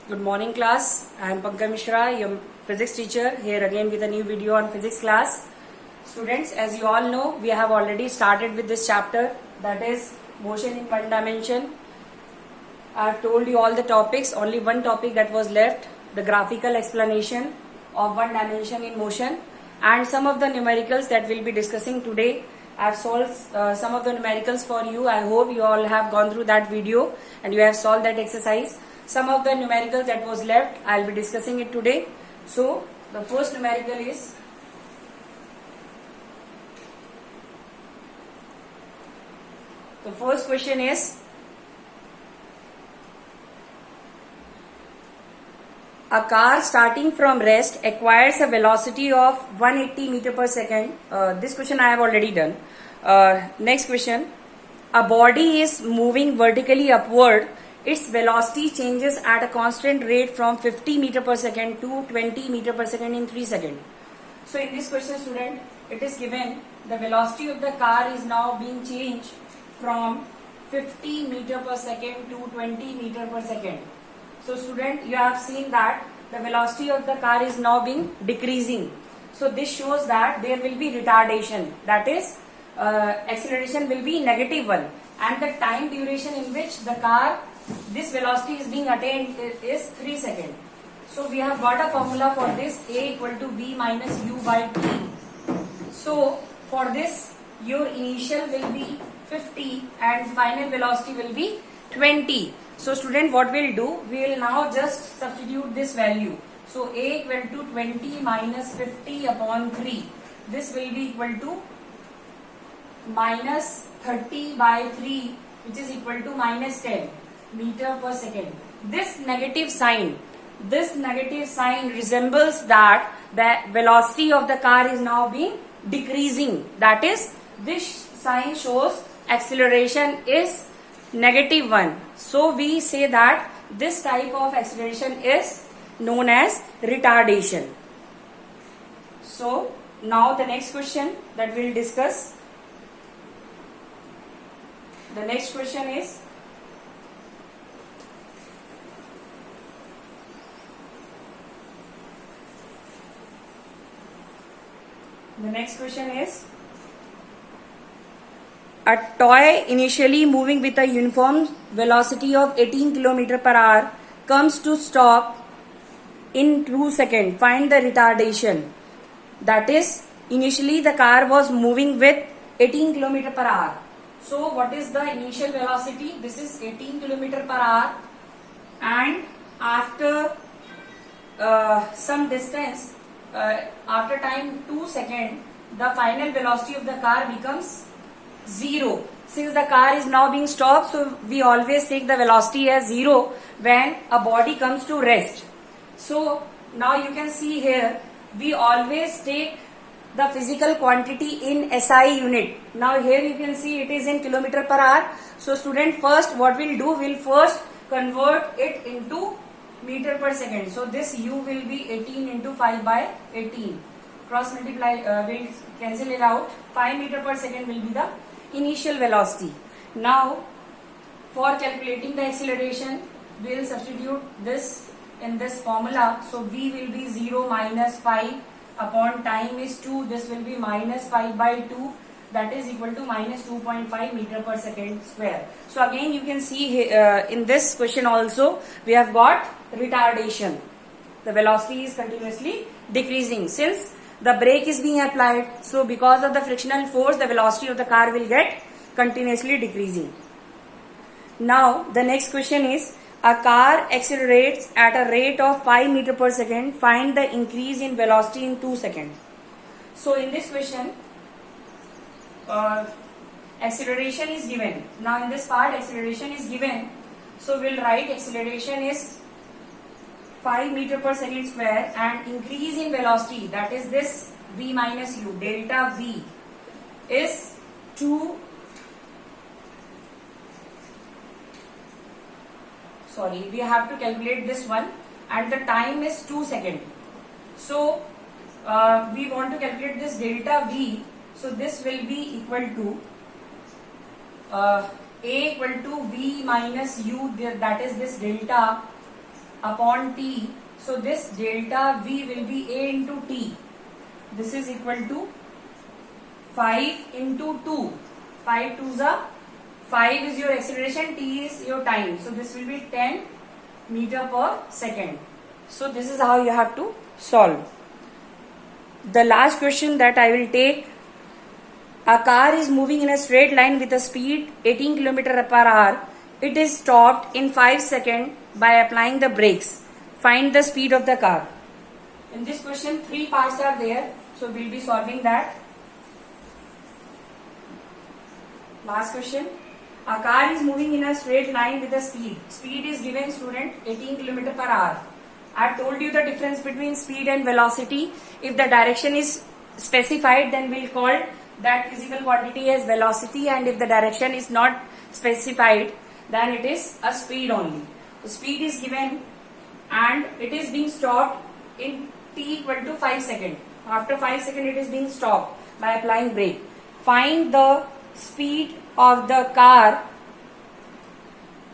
Good morning class. I am Pankaj Mishra, your physics teacher, here again with a new video on physics class. Students, as you all know, we have already started with this chapter, that is motion in one dimension. I have told you all the topics, only one topic that was left, the graphical explanation of one dimension in motion, and some of the numericals that we'll be discussing today. I have solved some of the numericals for you. I hope you all have gone through that video and you have solved that exercise. Some of the numericals that was left, I'll be discussing it today. So, the first numerical is the first question is a car starting from rest acquires a velocity of 180 meter per second. This question I have already done. Next question. A body is moving vertically upward. Its velocity changes at a constant rate from 50 meter per second to 20 meter per second in 3 seconds. So in this question, student, it is given the velocity of the car is now being changed from 50 meter per second to 20 meter per second. So student, you have seen that the velocity of the car is now being decreasing. So this shows that there will be retardation, that is acceleration will be -1, and the time duration in which the car this velocity is being attained is 3 seconds. So we have got a formula for this, A equal to V minus U by T. So for this your initial will be 50 and final velocity will be 20. So student, what we'll do, we will now just substitute this value. So A equal to 20 minus 50 upon 3. This will be equal to minus 30 by 3, which is equal to minus 10 meter per second. This negative sign resembles that the velocity of the car is now being decreasing. That is, this sign shows acceleration is -1. So we say that this type of acceleration is known as retardation. So now the next question that we'll discuss. The next question is a toy initially moving with a uniform velocity of 18 km per hour comes to stop in 2 seconds. Find the retardation. That is, initially the car was moving with 18 km per hour. So what is the initial velocity? This is 18 km per hour, and after some distance, after time 2 seconds, the final velocity of the car becomes 0. Since the car is now being stopped, so we always take the velocity as 0 when a body comes to rest. So now you can see here, we always take the physical quantity in SI unit. Now here you can see it is in kilometer per hour. So student, first what we'll do, we'll first convert it into meter per second. So this U will be 18 into 5 by 18. Cross multiply, we'll cancel it out. 5 meter per second will be the initial velocity. Now for calculating the acceleration, we'll substitute this in this formula. So V will be 0 minus 5 upon time is 2. This will be minus 5 by 2. That is equal to minus 2.5 meter per second square. So again you can see in this question also we have got retardation. The velocity is continuously decreasing since the brake is being applied. So because of the frictional force, the velocity of the car will get continuously decreasing. Now the next question is, a car accelerates at a rate of 5 meter per second. Find the increase in velocity in 2 seconds. So in this question, acceleration is given. Now in this part, acceleration is given. So we'll write acceleration is 5 meter per second square, and increase in velocity, that is this V minus U, delta V is 2. Sorry, we have to calculate this one, and the time is 2 seconds. So we want to calculate this delta V. So this will be equal to A equal to V minus U, that is this delta upon t. So this delta v will be a into t. This is equal to 5 into 2. 5 2s are 5 is your acceleration, t is your time. So this will be 10 meter per second. So this is how you have to solve. The last question that I will take. A car is moving in a straight line with a speed 18 km per hour. It is stopped in 5 seconds by applying the brakes. Find the speed of the car. In this question, 3 parts are there. So we will be solving that. Last question. A car is moving in a straight line with a speed. Speed is given, student, 18 km per hour. I have told you the difference between speed and velocity. If the direction is specified, then we will call that physical quantity as velocity, and if the direction is not specified, then it is a speed only. The speed is given and it is being stopped in t equal to 5 seconds. After 5 seconds it is being stopped by applying brake. Find the speed of the car.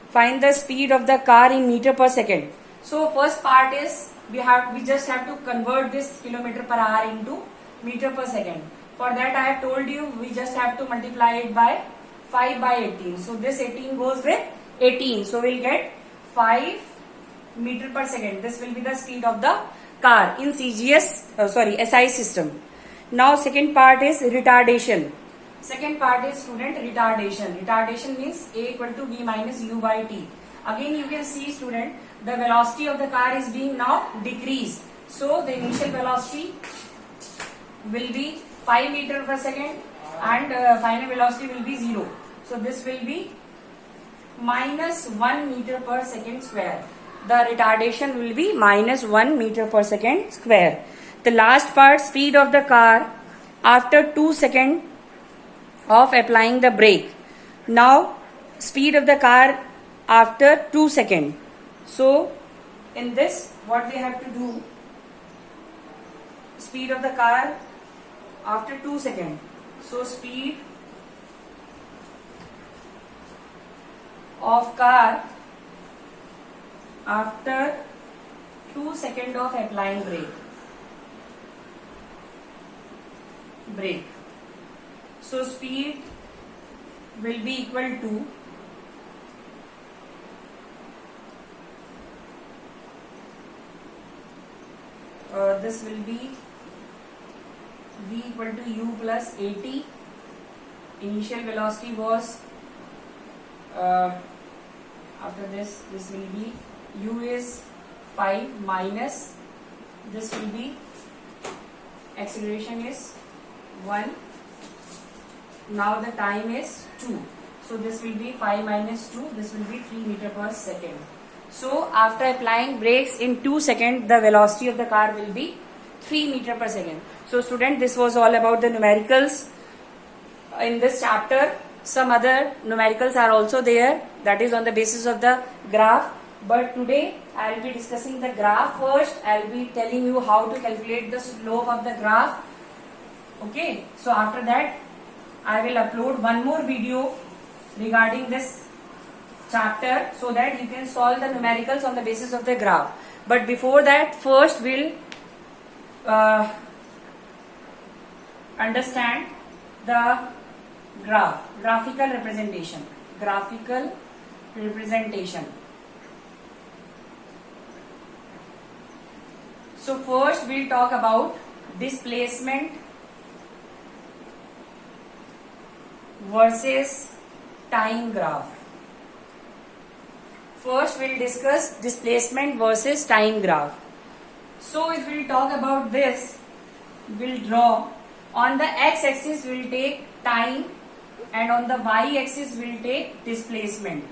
Find the speed of the car in meter per second. So first part is we just have to convert this kilometer per hour into meter per second. For that I have told you we just have to multiply it by 5 by 18. So this 18 goes with 18. So we'll get 5 meter per second. This will be the speed of the car in SI system. Now second part is retardation. Second part is, student, retardation. Retardation means A equal to V minus U by T. Again you can see, student, the velocity of the car is being now decreased. So the initial velocity will be 5 meter per second and final velocity will be 0. So this will be minus 1 meter per second square. The retardation will be minus 1 meter per second square. The last part, speed of the car after 2 seconds of applying the brake. Now speed of the car after 2 seconds. So in this, what we have to do, speed of the car after 2 seconds. So speed of car after 2 seconds of applying brake. So speed will be equal to this will be V equal to U plus 80. Initial velocity was after this will be U is 5 minus this will be acceleration is 1. Now the time is 2. So this will be 5 minus 2. This will be 3 meter per second. So after applying brakes in 2 seconds, the velocity of the car will be 3 meter per second. So student, this was all about the numericals in this chapter. Some other numericals are also there, that is on the basis of the graph. But today I will be discussing the graph first. I will be telling you how to calculate the slope of the graph. Okay, so after that I will upload one more video regarding this chapter so that you can solve the numericals on the basis of the graph. But before that, first we'll understand the graphical representation. So first we'll talk about displacement versus time graph. First we'll discuss displacement versus time graph. So if we'll talk about this, we'll draw on the x-axis we'll take time and on the y-axis we'll take displacement.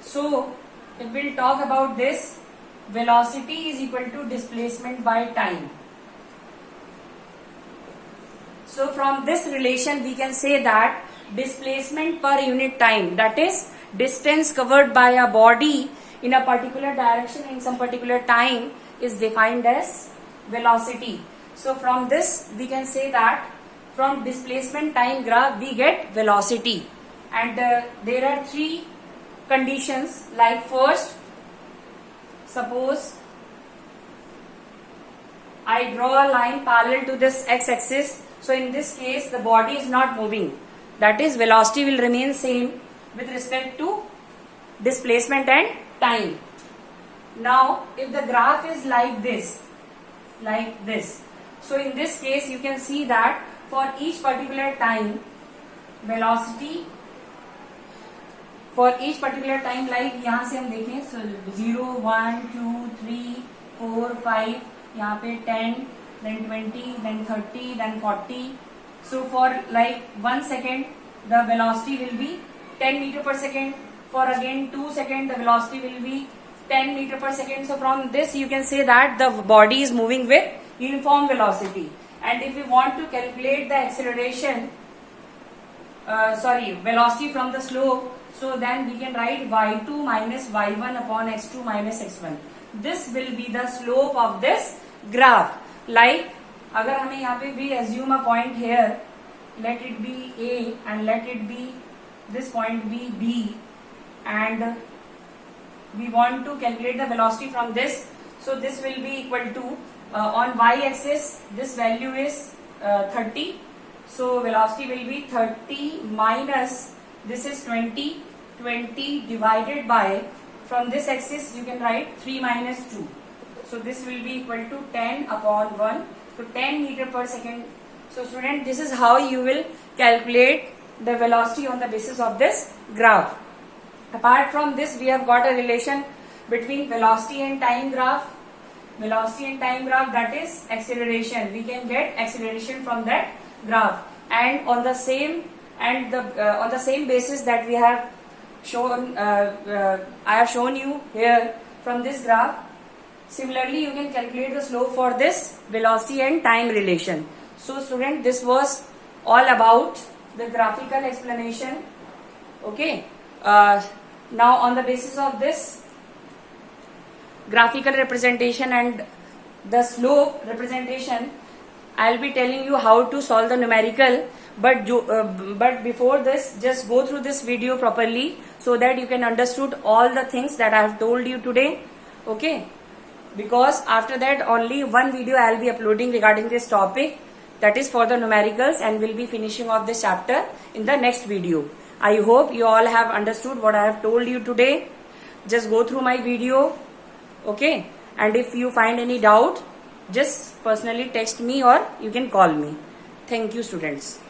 So if we'll talk about this, velocity is equal to displacement by time. So from this relation we can say that displacement per unit time, that is distance covered by a body in a particular direction in some particular time, is defined as velocity. So from this we can say that from displacement time graph we get velocity, and there are three conditions. Like first, suppose I draw a line parallel to this x-axis. So in this case, the body is not moving. That is, velocity will remain same with respect to displacement and time. Now, if the graph is like this, so in this case, you can see that for each particular time, velocity for each particular time, like यहाँ से हम देखें, so 0, 1, 2, 3, 4, 5, यहाँ पे 10, then 20, then 30, then 40. So for like 1 second, the velocity will be 10 meter per second. For again 2 seconds, the velocity will be 10 meter per second. So from this, you can say that the body is moving with uniform velocity. And if we want to calculate the acceleration, velocity from the slope, so then we can write y2 minus y1 upon x2 minus x1. This will be the slope of this graph. Like, अगर हमें यहाँ पे we assume a point here, let it be A and let it be this point be B, and we want to calculate the velocity from this. So this will be equal to on y-axis this value is 30. So velocity will be 30 minus this is 20. 20 divided by, from this axis you can write 3 minus 2. So this will be equal to 10 upon 1. So 10 meter per second. So student, this is how you will calculate the velocity on the basis of this graph. Apart from this, we have got a relation between velocity and time graph. Velocity and time graph, that is acceleration. We can get acceleration from that graph. And on the same on the same basis that we have shown, I have shown you here from this graph. Similarly, you can calculate the slope for this velocity and time relation. So student, this was all about the graphical explanation. Okay. Now on the basis of this graphical representation and the slope representation, I'll be telling you how to solve the numerical. But before this, just go through this video properly so that you can understood all the things that I have told you today. Okay. Because after that only one video I will be uploading regarding this topic, that is for the numericals, and will be finishing off this chapter in the next video. I hope you all have understood what I have told you today. Just go through my video, okay? And if you find any doubt, just personally text me or you can call me. Thank you, students.